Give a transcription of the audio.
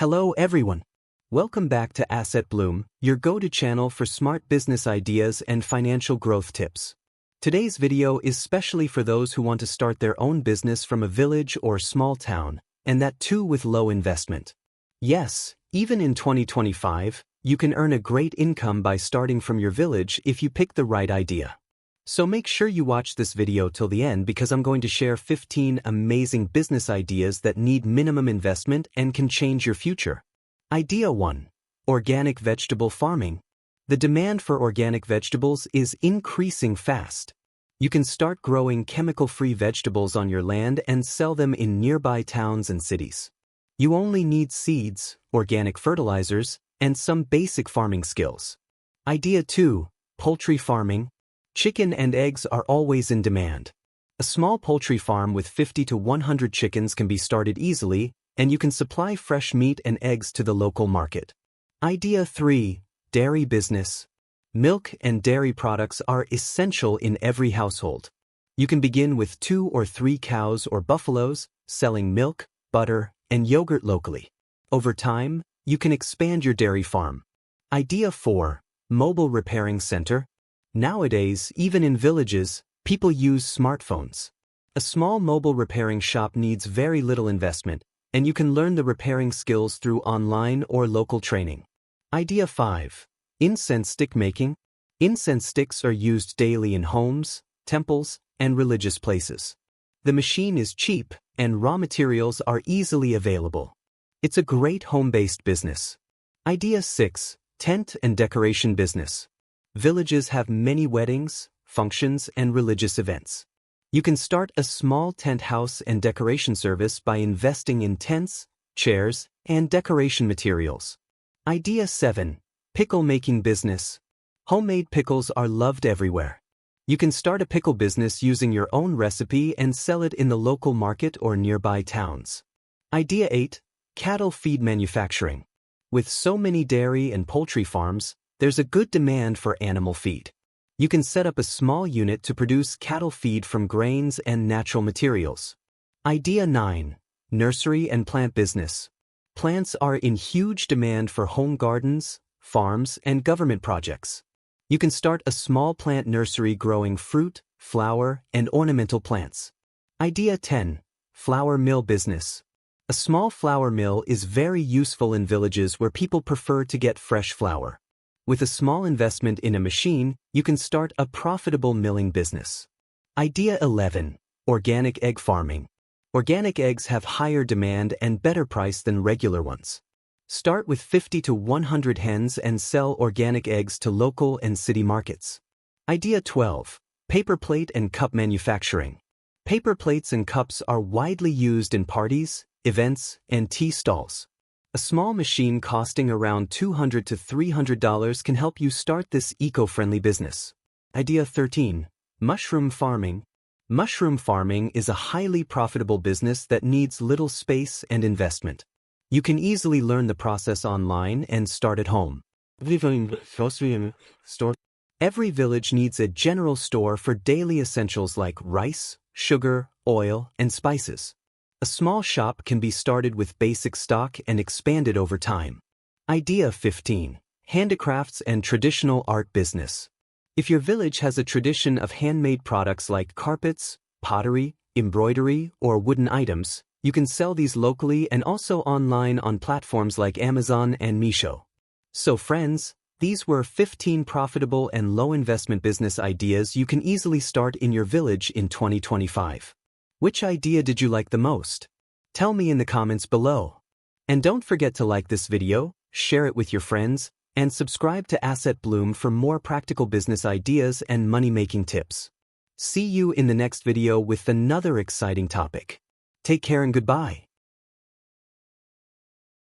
Hello everyone. Welcome back to Asset Bloom, your go-to channel for smart business ideas and financial growth tips. Today's video is specially for those who want to start their own business from a village or small town, and that too with low investment. Yes, even in 2025, you can earn a great income by starting from your village if you pick the right idea. So make sure you watch this video till the end because I'm going to share 15 amazing business ideas that need minimum investment and can change your future. Idea 1. Organic vegetable farming. The demand for organic vegetables is increasing fast. You can start growing chemical-free vegetables on your land and sell them in nearby towns and cities. You only need seeds, organic fertilizers, and some basic farming skills. Idea 2. Poultry farming. Chicken and eggs are always in demand. A small poultry farm with 50 to 100 chickens can be started easily, and you can supply fresh meat and eggs to the local market. Idea 3. Dairy business. Milk and dairy products are essential in every household. You can begin with 2 or 3 cows or buffaloes, selling milk, butter, and yogurt locally. Over time, you can expand your dairy farm. Idea 4. Mobile repairing center. Nowadays, even in villages, people use smartphones. A small mobile repairing shop needs very little investment, and you can learn the repairing skills through online or local training. Idea 5. Incense stick making. Incense sticks are used daily in homes, temples, and religious places. The machine is cheap, and raw materials are easily available. It's a great home-based business. Idea 6. Tent and decoration business. Villages have many weddings, functions, and religious events. You can start a small tent house and decoration service by investing in tents, chairs, and decoration materials. Idea 7. Pickle-making business. Homemade pickles are loved everywhere. You can start a pickle business using your own recipe and sell it in the local market or nearby towns. Idea 8. Cattle feed manufacturing. With so many dairy and poultry farms, there's a good demand for animal feed. You can set up a small unit to produce cattle feed from grains and natural materials. Idea 9. Nursery and plant business. Plants are in huge demand for home gardens, farms, and government projects. You can start a small plant nursery growing fruit, flower, and ornamental plants. Idea 10. Flour mill business. A small flour mill is very useful in villages where people prefer to get fresh flour. With a small investment in a machine, you can start a profitable milling business. Idea 11. Organic egg farming. Organic eggs have higher demand and better price than regular ones. Start with 50 to 100 hens and sell organic eggs to local and city markets. Idea 12. Paper plate and cup manufacturing. Paper plates and cups are widely used in parties, events, and tea stalls. A small machine costing around $200 to $300 can help you start this eco-friendly business. Idea 13. Mushroom farming. Mushroom farming is a highly profitable business that needs little space and investment. You can easily learn the process online and start at home. Every village needs a general store for daily essentials like rice, sugar, oil, and spices. A small shop can be started with basic stock and expanded over time. Idea 15. Handicrafts and traditional art business. If your village has a tradition of handmade products like carpets, pottery, embroidery, or wooden items, you can sell these locally and also online on platforms like Amazon and Meesho. So friends, these were 15 profitable and low investment business ideas you can easily start in your village in 2025. Which idea did you like the most? Tell me in the comments below. And don't forget to like this video, share it with your friends, and subscribe to Asset Bloom for more practical business ideas and money-making tips. See you in the next video with another exciting topic. Take care and goodbye.